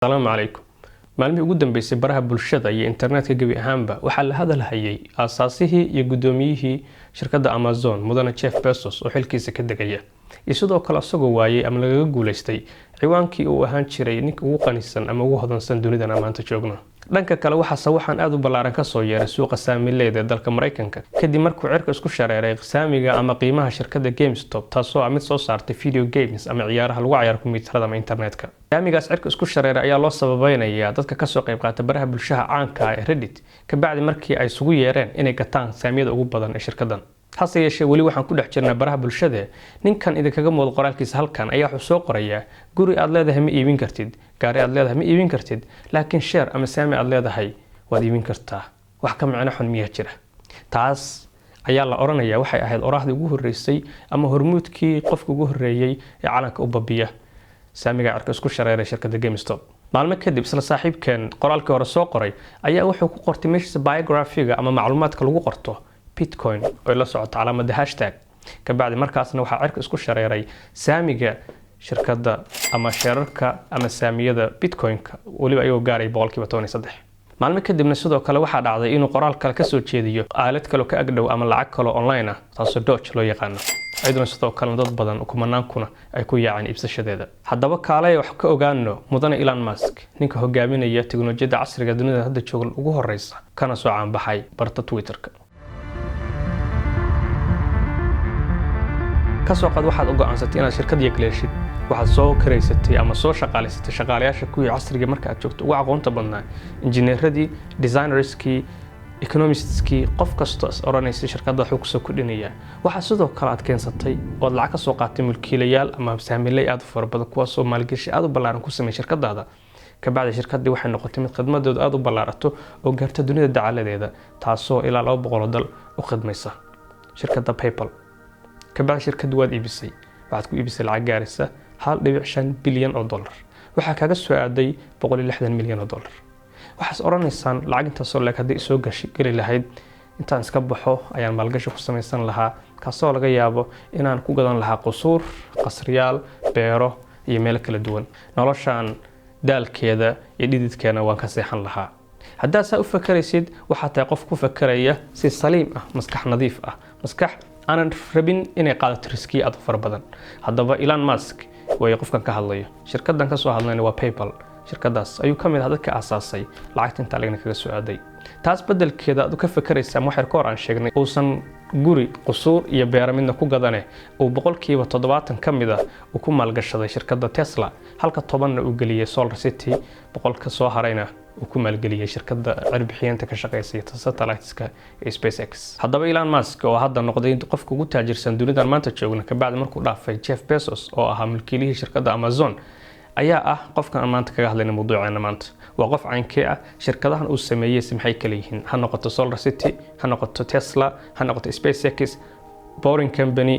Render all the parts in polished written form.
السلام عليكم. maalmihii ugu dambeysay baraha bulshada iyo internetka gabi ahaanba waxaa la hadalhayay aasaasihii iyo gudoomiyihii shirkadda Amazon mudane Jeff Bezos oo xilkiisa ka degaya iyo sidoo kale asagoo waayay ama lagaga guuleystay ciwaankii uu ahaan jiray ninka ugu qanisan ama ugu hodansan dunida maanta joogno. dhanka kale waxaan aad u ballaaran ka soo yeeray suuqa saamileeda dalka Mareykanka kadib markuu cirka isku shareeray saamiga ama qiimaha shirkadda GameStop taasoo mid soo saartay video games ama ciyaaraha lagu ciyaaro kombiyuutarada ama internetka. saamigaas cirka isku shareeray ayaa loo sababeynaya dadka ka soo qayb qaata baraha bulshada caanka ah ee Reddit ka bacdi markii ay isugu yeereen inay gataan saamiyada ugu badan ee shirkaddan. hase yeeshee weli waxaan ku dhex jirnaa baraha bulshada ninkan idinkaga muuqdo qoraalkiisa halkan ayaa wuxuu soo qorayaa guri aad leedahay ma iibin kartid, gaari aad leedahay ma iibin kartid, laakiin share ama saami aad leedahay waad iibin kartaa. wax ka macno xun miyaa jira? taas ayaa la oranayaa waxay ahayd oraahdii ugu horeysay ama hormuudkii qofka ugu horeeyay ee calanka u babiya saamiga cirka isku shareeray shirkadda GameStop. maalmo kadib isla saaxiibkeen qoraalkii hore soo qoray ayaa wuxuu ku qortay meesha biography-ga ama macluumaadka lagu qorto Bitcoin oo la socota calaamadda hashtag ka bacdi markaasna waxaa cirka isku shareeray saamiga shirkadda ama sheerarka ama saamiyada Bitcoin-ka waliba ayuu gaaray 13%. maalmo kadibna sidoo kale waxaa dhacday inuu qoraal kale ka soo jeediyo aalad kale ka agdhow ama lacag kale online ah taasoo Doge loo yaqaan. ayaduna sidoo kale dad badan kumanaankuna ay ku yaaceen iibsashadeeda. haddaba kaalay wax ka ogaano mudane Elon Musk ninka hogaaminaya tiknoolajiyada casriga dunida hadda joogan ugu horeysa kana soo caan baxay barta Twitter-ka. kasoo qad waxaad u go'aansatay inaad shirkad yeegleeshid waxaad soo kareysatay ama soo shaqaaleysatay shaqaalayaasha kuwii casriga marka aad joogto ugu aqoonta badnaa injineeradii, designerskii, economistskii, qof kasta oranaysa shirkadda wuxuu kusoo kordhinaya. waxaa sidoo kale aad keensatay oo lacag ka soo qaatay mulkiilayaal ama saamilay aad u fara badan kuwaasoo maalgashi aad u ballaaran ku sameeyay shirkadaada. ka bacdi shirkaddii waxay noqotay mid khidmadooda aad u ballaarato oo gaarta dunida dacaladeeda taasoo ilaa 200 dal u khidmaysa. shirkadda PayPal ka bacdi shirkaddu waad iibisay waxaad ku iibisay lacag gaaraysa 1.5 bilyan oo dollar. waxaa kaga soo aaday 160 milyan oo dollar. waxaad oranaysaan lacag intaasoo leeg haddii soo gali lahayd intaan iska baxo ayaan maalgashi ku samaysan lahaa kaasoo laga yaabo inaan ku gadan lahaa qusuur, qasriyaal, beero iyo meelo kala duwan. noloshaan daalkeeda iyo dhididkeena waan ka seexan lahaa. haddaad saa u fakaraysid waxaad tahay qof ku fakaraya si saliim ah, maskax nadiif ah, maskax aanan rabin inay qaadato riskiyo aad u fara badan. haddaba Elon Musk way qofkan ka hadlayo shirkaddan ka soo hadlayna waa PayPal. shirkadaas ayuu ka mid ah dadka aasaasay lacagta inta lagana kaga soo aaday. taas bedelkeeda aad ka fakaraysaa wax yar ka hor aan sheegnay uusan guri, qusuur iyo beero midna ku gadane uu 70% ka mid ah uu ku maalgashaday shirkadda Tesla halka 10 uu geliyay Solar City, 100 ka soo harayna uu ku maalgeliyay shirkadda cirbixiyanta ka shaqeysay satellites-ka ee SpaceX. haddaba Elon Musk oo hadda noqday qofka ugu taajirsan dunida maanta joogna ka bacdi markuu dhaafay Jeff Bezos oo ahaa mulkiilihii shirkadda Amazon ayaa ah qofkan maanta kaga hadlayna mawduuceena maanta. waa qof caankee ah shirkadahan uu sameeyay maxay kala yihiin ha noqoto Solar City, ha noqoto Tesla, ha noqoto SpaceX, Boring Company,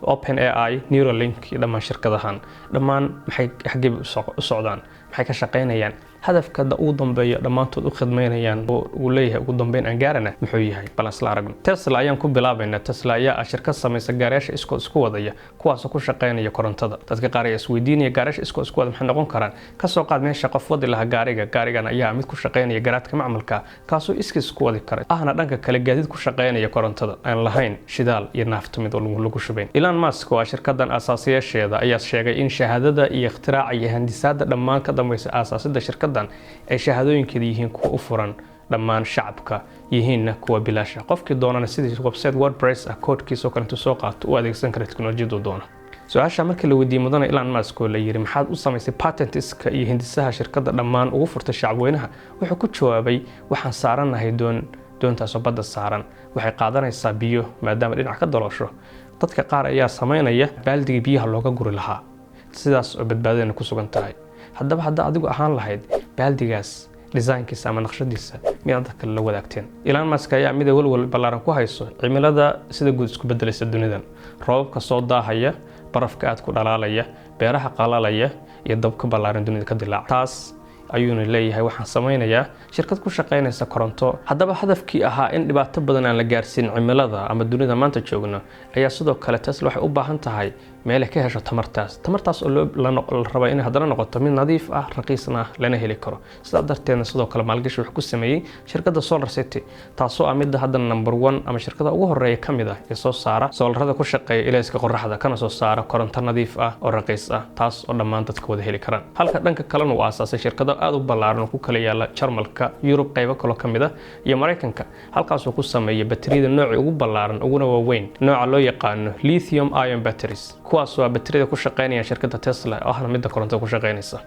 OpenAI, Neuralink iyo dhammaan shirkadahan dhammaan maxay xagee u socdaan, maxay ka shaqeynayaan, hadafka ugu dambeeya dhammaantood u khidmeynayaan oo uu leeyahay ugu dambeyn aan gaarana muxuu yahay balans la aragno. Tesla ayaan ku bilaabaynaa. Tesla ayaa shirkad samaysa gaariyaasha isku wadaya kuwaas oo ku shaqeynaya korontada. dadka qaar ayaa isweydiinaya gaariyaasha isku wada maxay noqon karaan. ka soo qaad meesha qof wadi lahaa gaarigan ayaa mid ku shaqeynaya garaadka macmalka kaasoo iskiis ku wadi kara ahna dhanka kale gaadiid ku shaqeynaya korontada aan lahayn shidaal iyo naafto mid lagu shubayn. Elon Musk oo shirkaddan aasaasiyaasheeda ayaa sheegay in shahaadada iyo ikhtiraacka iyo handisaadda dhammaan ka dambaysa aasaasidda shirkaddan ay shahaadooyinkeeda yihiin kuwa u furan dhammaan shacabka yihiinna kuwa bilaasha. qofkii doonana sidii website WordPress ah koodkiisa oo kale intuu soo qaato u adeegsan kara tiknoolajiyada doona. su-aasha markii la weydiiyay mudane Elon Musk oo la yiri maxaad u samaysay patentiska iyo hindisaha shirkadda dhammaan ugu furtay shacabweynaha wuxuu ku jawaabay waxaan saaranahay doontaasoo badda saaran waxay qaadanaysaa biyo maadaama dhinac ka daloosho. dadka qaar ayaa sameynaya baaldiga biyaha looga guri lahaa sidaas oo badbaadadana ku sugan tahay. haddaba hadda adigu ahaan lahayd baaldigaas design-kiisa ama naqshadiisa miyaad dadka la wadaagteen. Elon Musk ayaa mid walwal ballaaran ku hayso cimilada sida guud isku bedelaysa dunidan. roobabka soo daahaya, barafka aad ku dhalaalaya, beeraha qalalaya iyo dabka ballaaran dunida ka dilaaca. taas ayuuna leeyahay waxaan sameynayaa shirkad ku shaqeynaysa koronto. haddaba hadafkii ahaa in dhibaato badan aan la gaarsiin cimilada ama dunida maanta joogno ayaa sidoo kale Tesla waxay u baahan tahay meel ay ka hesho tamartaas oo la rabo in haddana noqoto mid nadiif ah raqiisna ah lana heli karo sidaa darteedna sidoo kale maalgashi wuxuu ku sameeyey shirkadda Solar City taasoo ah midda hadda number 1 ama shirkadda ugu horeeya kamid ah ee soo saara soolarada ku shaqeeya ilayska qorraxda kana soo saara koronto nadiif ah oo raqiis ah taas oo dhammaan dadka wada heli karaan halka dhanka kalena uu aasaasay shirkado aad u ballaaran oo ku kala yaala Jarmalka Yurub qaybo kale kamid ah iyo Mareykanka halkaas oo ku sameeyay batariyada nooca ugu ballaaran uguna waaweyn nooca loo yaqaan lithium ion batteries kuwaas oo batariyada ku shaqeynaya shirkadda Tesla oo ah mid koronto ku shaqeynaysa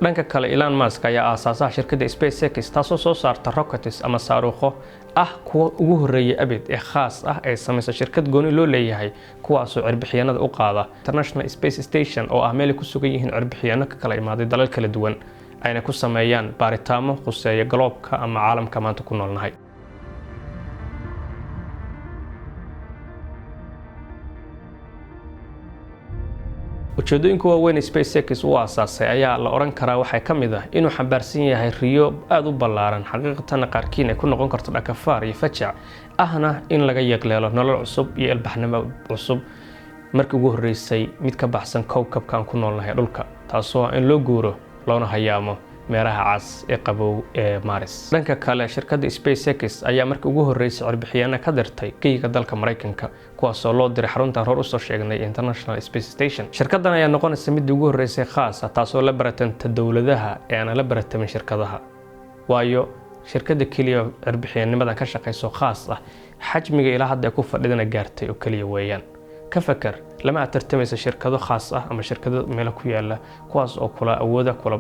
dhanka kale Elon Musk ayaa aasaasay shirkadda SpaceX taasoo soo saarta rockets ama saaruqo ah kuwa ugu horeeyay abid ee khaas ah ee samaysa shirkad gooni loo leeyahay kuwaas oo cirbixiyanada u qaada International Space Station oo ah meel ku sugan yihiin cirbixiyano ka kala imaaday dalal kala duwan ayna ku sameeyaan baaritaamo quseeya gloobka ama caalamka maanta ku noolnahay ujeedooyinka waaweyn ee SpaceX uu aasaasay ayaa la oran karaa waxay ka mid ah inuu xambaarsan yahay riyo aad u ballaaran xaqiiqatan qaarkiin ay ku noqon karto dhakafaar iyo fajac ahna in laga yaqleelo nolol cusub iyo ilbaxnimo cusub markii ugu horeysay mid ka baxsan kowkabkan ku noolnahay dhulka taasoo in loo guuro loona hayaamo meeraha cas ee qabow ee Mars dhanka kale shirkadda SpaceX ayaa markii ugu horeysay cirbixiyana ka dirtay geeyga dalka Mareykanka kuwaas oo loo diray xarunta hor u soo sheegnay International Space Station shirkaddan ayaa noqonaysa mid ugu horeysay khaas ah taasoo la baratanta dawladaha ee aan la baratamin shirkadaha waayo shirkadda kaliya cirbixiyanimadan ka shaqeyso khaas ah xajmiga ilaa hadda ku fadhidana gaartay oo kaliya weeyaan ka fakar lama tartamaysa shirkado khaas ah ama shirkado meel ku yaala kuwaas oo kula awooda kula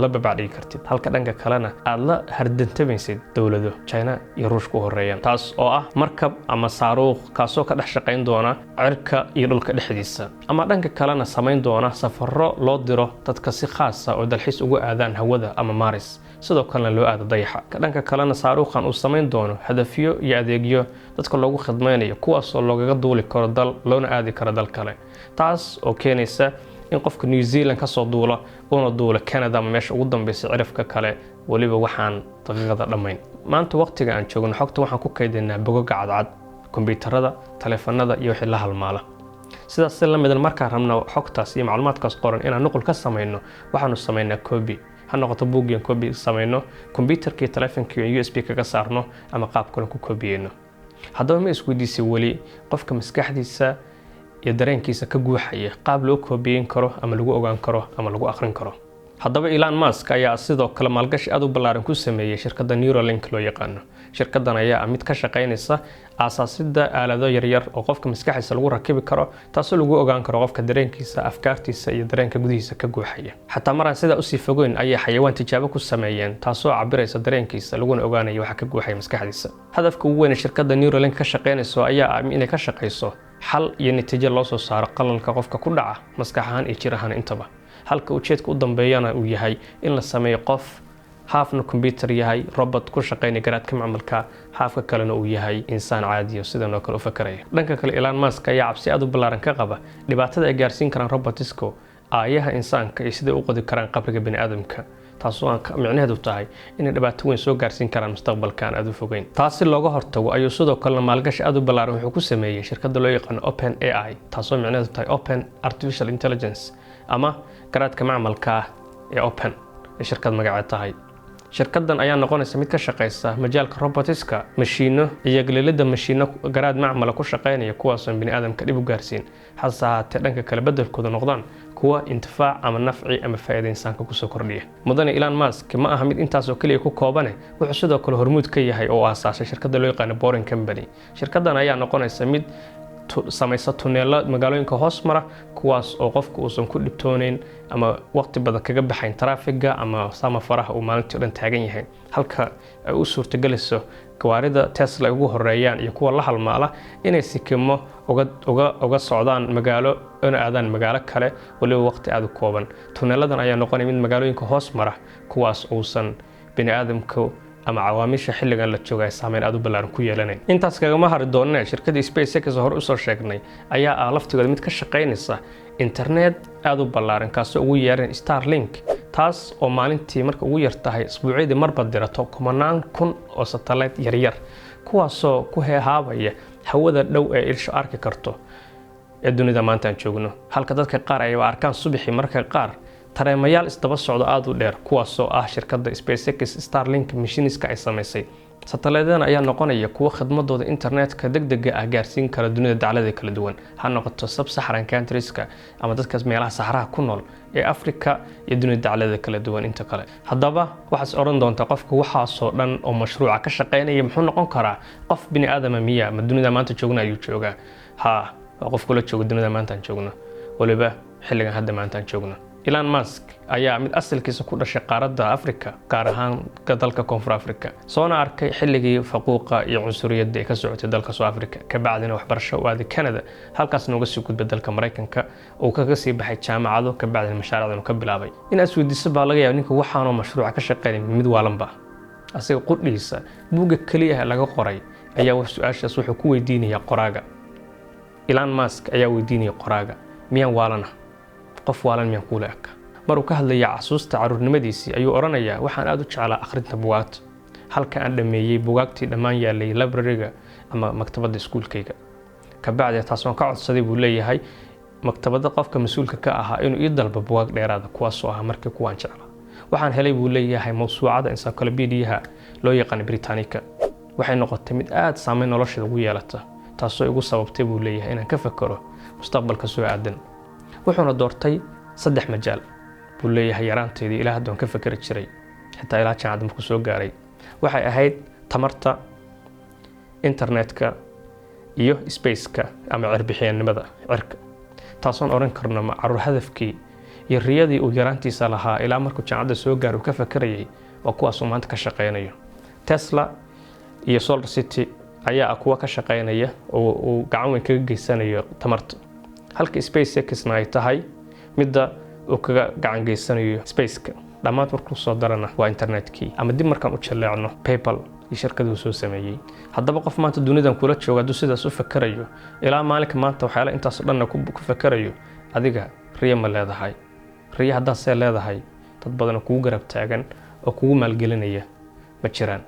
la babacdi kartid halka dhanka kalena aad la hardantamaysid dawlado China iyo Ruushka u horeeyaan taas oo ah markab ama saaruq kaasoo ka dhex shaqeyn doona cirka iyo dhulka dhexdiisa ama dhanka kalena sameyn doona safarro loo diro dadka si khaas ah oo dalxiis ugu aadaan hawada ama Mars sidoo kalena loo aado dayaxa ka dhanka kalena saaruqan uu sameyn doono hadafyo iyo adeegyo dadka loogu khidmaynayo kuwaas oo looga duuli karo dal loona aadi karo dal kale taas oo keenaysa in qofka New Zealand ka soo duula oo duula Canada ama meesha ugu dambeysay cirifka kale waliba waxaan daqiiqada dhamayn maanta waqtiga aan joogno xogta waxaan ku kaydinaa bogagga cadcad kombiyuutarada taleefanada iyo wixii la halmaala sidaas la mid ah marka rabno xogtaas iyo macluumaadkaas qoran inaan nuqul ka sameeyno waxaanu sameeynaa copy ha noqoto buugyan copy sameeyno kombiyuutarka iyo taleefanka iyo USB kaga saarno ama qaab kale ku copyeyno haddaba ma isweydiisay wali qofka maskaxdiisa iyo dareenkiisa ka guuxaya qaab loo copyeyn karo ama lagu ogaan karo ama lagu akhrin karo haddaba Elon Musk ayaa sidoo kale maalgashi aad u ballaaran ku sameeyay shirkadda Neuralink loo yaqaan shirkaddan ayaa mid ka shaqeynaysa aasaasidda aalado yaryar oo qofka maskaxdiisa lagu rakibi karo taasoo lagu ogaan karo qofka dareenkiisa afkaartiisa iyo dareenka gudihiisa ka guuxaya xataa maraan sida u sii fogeyn ayay xayawaan tijaabo ku sameeyeen taasoo cabiraysa dareenkiisa laguna ogaanayo waxa ka guuxaya maskaxdiisa hadafka ugu weyn ee shirkadda Neuralink ka shaqeynayso ayaa inay ka shaqeyso xal iyo natiijo loo soo saaro qalalka qofka ku dhaca maskax ahaan iyo jir ahaan intaba halka ujeedka u dambeeyana uu yahay in la sameeyo qof haafna computer yahay robot ku shaqeynaya garaadka macmalka haafka kalena uu yahay insaan caadi ah sidoo kale u fakaraya dhanka kale Elon Musk ayaa cabsi aad u ballaaran ka qaba dhibaatada ay gaarsiin karaan robotisko aayaha insaanka iyo sida uu qodi karaan qabriga bini'aadamka taasoo micnaheedu tahay in dhibaato weyn soo gaarsiin karaan mustaqbalkan aad u fogeyn taasi looga hortago ayuu sidoo kale maalgashi aad u ballaaran wuxuu ku sameeyay shirkadda loo yaqaan OpenAI taasoo micnaheedu tahay Open Artificial Intelligence ama garaadka macmalka ee Open ee shirkad magaceed tahay shirkaddan ayaa noqonaysa mid ka shaqeysa majaalka robotiska mashiino iyo galeelada mashiino garaad macmal ku shaqeynaya kuwaas oo bini'aadamka dib u gaarsiin hase ahaatee dhanka kale beddelkooda noqdaan kuwa intifaac ama nafci ama faa'iido insaanka ku soo kordhiya mudane Elon Musk ma aha mid intaas oo kaliya ku koobane wuxuu sidoo kale hormuud ka yahay oo aasaasay shirkadda loo yaqaan Boring Company shirkaddan ayaa noqonaysa mid samaysa tuneelo magaalooyinka hoos mara kuwaas oo qofku uusan ku dhibtoonayn ama waqti badan kaga baxayn traffiga ama sama faraha uu maalintii dhan taagan yahay halka ay u suurtagelayso gawaarida Tesla ugu horeeyaan iyo kuwa la halmaala inay sikimo uga socdaan magaalo oo aadaan magaalo kale waliba waqti aad u kooban tuneeladan ayaa noqonay mid magaalooyinka hoos mara kuwaas uusan bini'aadamku ama cawaamisha xilligan la joogay saameyn aad u ballaaran ku yeelanay intaas kaga ma hari doonaa shirkadda SpaceX hore u soo sheegnay ayaa laftigeeda mid ka shaqeynaysa internet aad u ballaaran kaasoo ugu yeeran Starlink taas oo maalintii marka ugu yar tahay isbuuciyadii marba dirato 10,000 oo satellite yaryar kuwaasoo ku heehaabaya hawada dhow ee ilsho arki karto ee dunida maanta aan joogno halka dadka qaar ay arkaan subaxii marka qaar tareemayaal isdaba socdo aad u dheer kuwaasoo ah shirkadda SpaceX Starlink machiniska ay samaysay satellite-dan ayaa noqonaya kuwa khidmadooda internetka degdega ah gaarsiin kara dunida dacallada kala duwan ha noqoto sub-Saharan countries-ka ama dadkaas meelaha saxaraha ku nool ee Afrika iyo dunida dacallada kala duwan inta kale haddaba waxaad oran doontaa qofka waxaasoo dhan oo mashruuca ka shaqeynaya muxuu noqon karaa qof bini aadama miya ma dunida maanta joogna ayuu joogaa ha qof kula jooga dunida maanta aan joogno waliba xilligan hadda maanta aan joogno Elon Musk ayaa mid asalkiisa ku dhashay qaaradda Afrika gaar ahaan dalka Koonfur Afrika soona arkay xilligii faquuqa iyo cunsuriyadda ee ka socotay dalka South Africa ka bacdina waxbarasho u aaday Canada halkaas nooga sii gudbay dalka Mareykanka oo kaga sii baxay jaamacado ka bacdina mashaariicdan ka bilaabay in asweydiiso baa laga yaabaa ninka waxaanoo mashruuc ka shaqeynay mid waalanba asiga qudhiisa buuga kaliya laga qoray ayaa su'aashaas wuxuu ku weydiinaya qoraaga Elon Musk ayaa weydiinaya qoraaga miyaan waalana qof waalan miyaan kula eg maruu ka hadlaya xasuusta caruurnimadiisii ayuu oranayaa waxaan aad u jeclaa akhrinta buugaagta halka aan dhameeyay buugaagtii dhammaan yaalay library-ga ama maktabadda iskuulkayga ka bacdi taasoo ka codsaday buu leeyahay maktabadda qofka mas'uulka ka ahaa inuu ii dalbo buugaag dheeraad kuwaasoo ah markii kuwaan jeclaa waxaan helay buu leeyahay mawsuucada encyclopedia loo yaqaan Britannica waxay noqotay mid aad saameyn noloshada ugu yeelata taasoo igu sababtay buu leeyahay inaan ka fakaro mustaqbalka soo aadan wuxuuna doortay 3 majaal buu leeyahay yaraanteedii ilaa hadda aan ka fakari jiray xitaa ilaa jaamacad markuu soo gaaray waxay ahayd tamarta internetka iyo spaceka ama cirbixiyanimada cirka taasoon oran karno ma caruur hadafkii iyo riyadii uu yaraantiisa lahaa ilaa markuu jaamacadda soo gaaray uu ka fakarayay oo kuwaas uu maanta ka shaqeynayo Tesla iyo Solar City ayaa kuwa ka shaqeynaya oo uu gacan weyn kaga geysanayo tamarta halka SpaceX ay tahay midda uu kaga gacan geysanayo spaceka dhamaad markuu soo darana waa internetkii ama dib markaan u jaleecno PayPal iyo shirkadu soo sameeyay haddaba qof maanta dunidan kula jooga duu sidaas u fakarayo ilaa maalinka maanta waxyaalo intaas dhan ku fakarayo adiga riya ma leedahay riya haddaad see leedahay dad badan kugu garab taagan oo kugu maalgelinaya ma jiraan